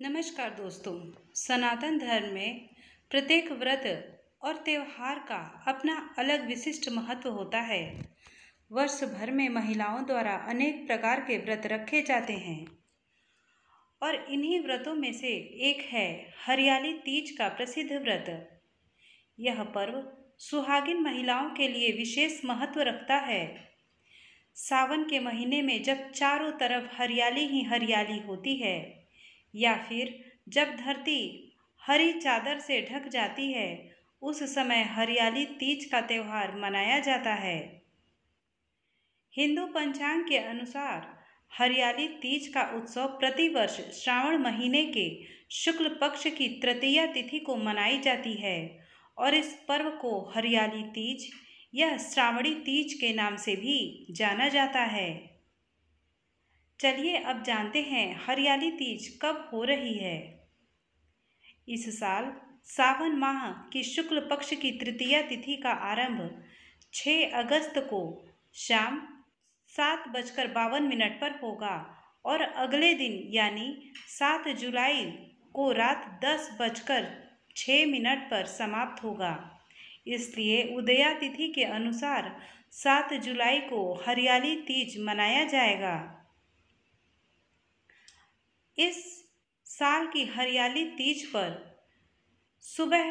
नमस्कार दोस्तों। सनातन धर्म में प्रत्येक व्रत और त्योहार का अपना अलग विशिष्ट महत्व होता है। वर्ष भर में महिलाओं द्वारा अनेक प्रकार के व्रत रखे जाते हैं और इन्हीं व्रतों में से एक है हरियाली तीज का प्रसिद्ध व्रत। यह पर्व सुहागिन महिलाओं के लिए विशेष महत्व रखता है। सावन के महीने में जब चारों तरफ हरियाली ही हरियाली होती है या फिर जब धरती हरी चादर से ढक जाती है, उस समय हरियाली तीज का त्यौहार मनाया जाता है। हिंदू पंचांग के अनुसार हरियाली तीज का उत्सव प्रतिवर्ष श्रावण महीने के शुक्ल पक्ष की तृतीया तिथि को मनाई जाती है और इस पर्व को हरियाली तीज या श्रावणी तीज के नाम से भी जाना जाता है। चलिए अब जानते हैं हरियाली तीज कब हो रही है। इस साल सावन माह की शुक्ल पक्ष की तृतीया तिथि का आरंभ 6 अगस्त को शाम 7:52 पर होगा और अगले दिन यानी 7 जुलाई को रात 10:06 पर समाप्त होगा। इसलिए उदया तिथि के अनुसार 7 जुलाई को हरियाली तीज मनाया जाएगा। इस साल की हरियाली तीज पर सुबह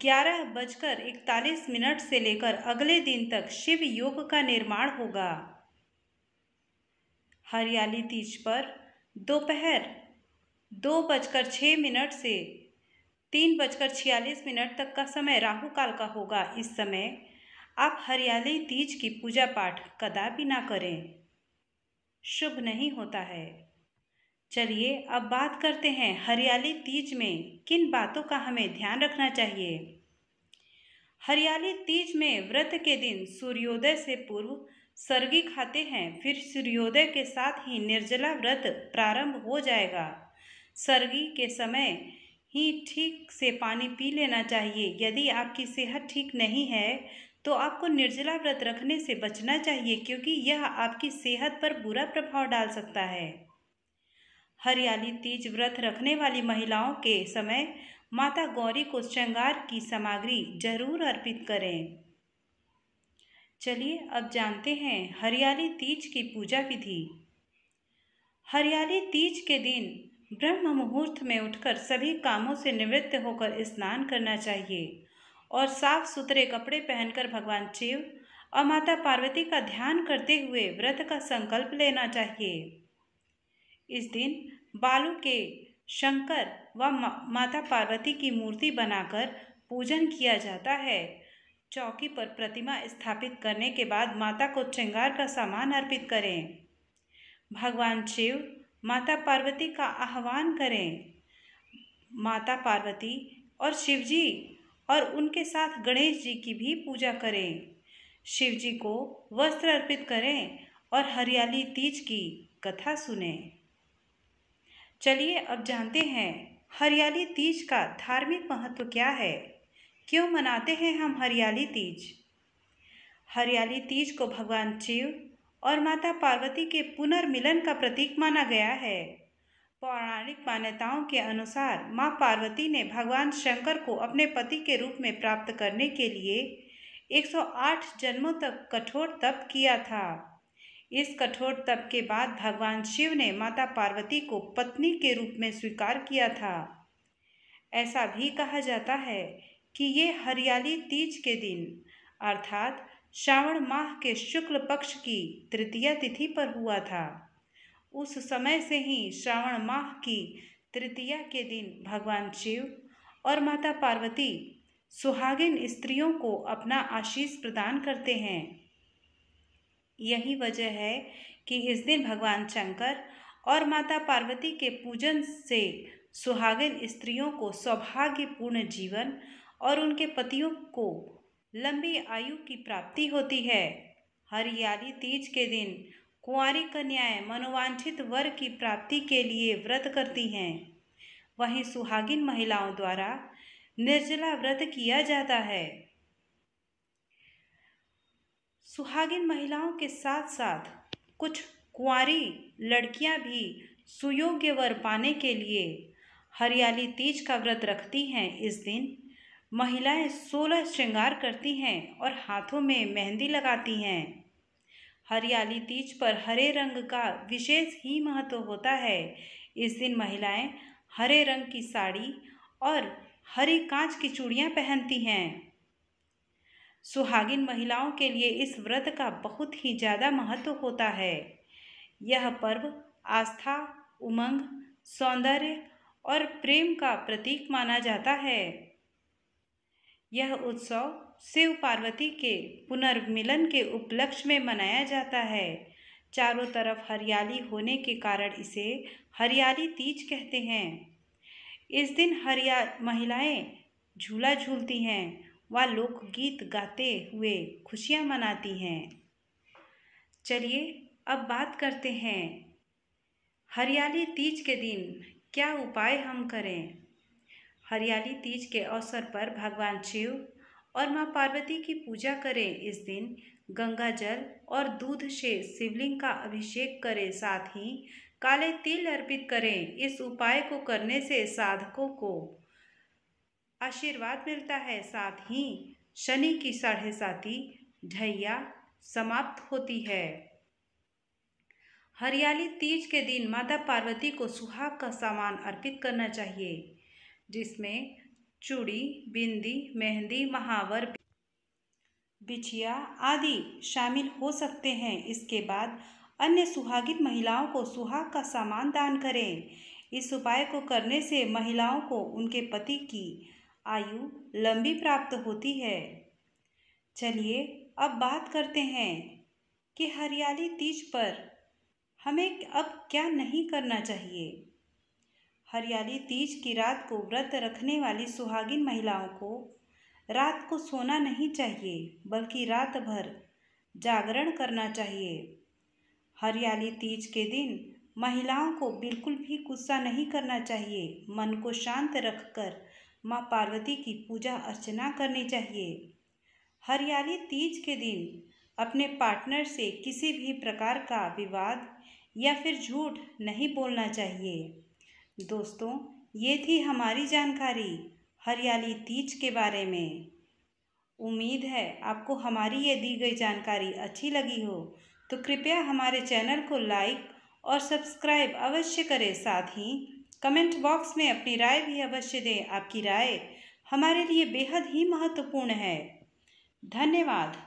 11:41 से लेकर अगले दिन तक शिव योग का निर्माण होगा। हरियाली तीज पर दोपहर 2:06 से 3:46 तक का समय राहु काल का होगा। इस समय आप हरियाली तीज की पूजा पाठ कदापि ना करें, शुभ नहीं होता है। चलिए अब बात करते हैं हरियाली तीज में किन बातों का हमें ध्यान रखना चाहिए। हरियाली तीज में व्रत के दिन सूर्योदय से पूर्व सर्गी खाते हैं, फिर सूर्योदय के साथ ही निर्जला व्रत प्रारंभ हो जाएगा। सर्गी के समय ही ठीक से पानी पी लेना चाहिए। यदि आपकी सेहत ठीक नहीं है तो आपको निर्जला व्रत रखने से बचना चाहिए, क्योंकि यह आपकी सेहत पर बुरा प्रभाव डाल सकता है। हरियाली तीज व्रत रखने वाली महिलाओं के समय माता गौरी को श्रृंगार की सामग्री जरूर अर्पित करें। चलिए अब जानते हैं हरियाली तीज की पूजा विधि। हरियाली तीज के दिन ब्रह्म मुहूर्त में उठकर सभी कामों से निवृत्त होकर स्नान करना चाहिए और साफ सुथरे कपड़े पहनकर भगवान शिव और माता पार्वती का ध्यान करते हुए व्रत का संकल्प लेना चाहिए। इस दिन बालू के शंकर व माता पार्वती की मूर्ति बनाकर पूजन किया जाता है। चौकी पर प्रतिमा स्थापित करने के बाद माता को श्रृंगार का सामान अर्पित करें। भगवान शिव माता पार्वती का आह्वान करें। माता पार्वती और शिवजी और उनके साथ गणेश जी की भी पूजा करें। शिवजी को वस्त्र अर्पित करें और हरियाली तीज की कथा सुनें। चलिए अब जानते हैं हरियाली तीज का धार्मिक महत्व क्या है, क्यों मनाते हैं हम हरियाली तीज। हरियाली तीज को भगवान शिव और माता पार्वती के पुनर्मिलन का प्रतीक माना गया है। पौराणिक मान्यताओं के अनुसार माँ पार्वती ने भगवान शंकर को अपने पति के रूप में प्राप्त करने के लिए 108 जन्मों तक कठोर तप किया था। इस कठोर तप के बाद भगवान शिव ने माता पार्वती को पत्नी के रूप में स्वीकार किया था। ऐसा भी कहा जाता है कि ये हरियाली तीज के दिन अर्थात श्रावण माह के शुक्ल पक्ष की तृतीया तिथि पर हुआ था। उस समय से ही श्रावण माह की तृतीया के दिन भगवान शिव और माता पार्वती सुहागिन स्त्रियों को अपना आशीष प्रदान करते हैं। यही वजह है कि इस दिन भगवान शंकर और माता पार्वती के पूजन से सुहागिन स्त्रियों को सौभाग्यपूर्ण जीवन और उनके पतियों को लंबी आयु की प्राप्ति होती है। हरियाली तीज के दिन कुंवारी कन्याएं मनोवांछित वर की प्राप्ति के लिए व्रत करती हैं। वहीं सुहागिन महिलाओं द्वारा निर्जला व्रत किया जाता है। सुहागिन महिलाओं के साथ साथ कुछ कुंवारी लड़कियां भी सुयोग्य वर पाने के लिए हरियाली तीज का व्रत रखती हैं। इस दिन महिलाएं 16 श्रृंगार करती हैं और हाथों में मेहंदी लगाती हैं। हरियाली तीज पर हरे रंग का विशेष ही महत्व होता है। इस दिन महिलाएं हरे रंग की साड़ी और हरी कांच की चूड़ियां पहनती हैं। सुहागिन महिलाओं के लिए इस व्रत का बहुत ही ज़्यादा महत्व होता है। यह पर्व आस्था, उमंग, सौंदर्य और प्रेम का प्रतीक माना जाता है। यह उत्सव शिव पार्वती के पुनर्मिलन के उपलक्ष्य में मनाया जाता है। चारों तरफ हरियाली होने के कारण इसे हरियाली तीज कहते हैं। इस दिन महिलाएं झूला झूलती हैं व लोकगीत गाते हुए खुशियां मनाती हैं। चलिए अब बात करते हैं हरियाली तीज के दिन क्या उपाय हम करें। हरियाली तीज के अवसर पर भगवान शिव और मां पार्वती की पूजा करें। इस दिन गंगा जल और दूध से शिवलिंग का अभिषेक करें, साथ ही काले तिल अर्पित करें। इस उपाय को करने से साधकों को आशीर्वाद मिलता है, साथ ही शनि की 7.5 ढैया समाप्त होती है। हरियाली तीज के दिन माता पार्वती को सुहाग का सामान अर्पित करना चाहिए, जिसमें चूड़ी, बिंदी, मेहंदी, महावर, बिछिया आदि शामिल हो सकते हैं। इसके बाद अन्य सुहागिन महिलाओं को सुहाग का सामान दान करें। इस उपाय को करने से महिलाओं को उनके पति की आयु लंबी प्राप्त होती है। चलिए अब बात करते हैं कि हरियाली तीज पर हमें अब क्या नहीं करना चाहिए। हरियाली तीज की रात को व्रत रखने वाली सुहागिन महिलाओं को रात को सोना नहीं चाहिए, बल्कि रात भर जागरण करना चाहिए। हरियाली तीज के दिन महिलाओं को बिल्कुल भी गुस्सा नहीं करना चाहिए। मन को शांत रखकर मां पार्वती की पूजा अर्चना करनी चाहिए। हरियाली तीज के दिन अपने पार्टनर से किसी भी प्रकार का विवाद या फिर झूठ नहीं बोलना चाहिए। दोस्तों, ये थी हमारी जानकारी हरियाली तीज के बारे में। उम्मीद है आपको हमारी ये दी गई जानकारी अच्छी लगी हो, तो कृपया हमारे चैनल को लाइक और सब्सक्राइब अवश्य करें। साथ ही कमेंट बॉक्स में अपनी राय भी अवश्य दें। आपकी राय हमारे लिए बेहद ही महत्वपूर्ण है। धन्यवाद।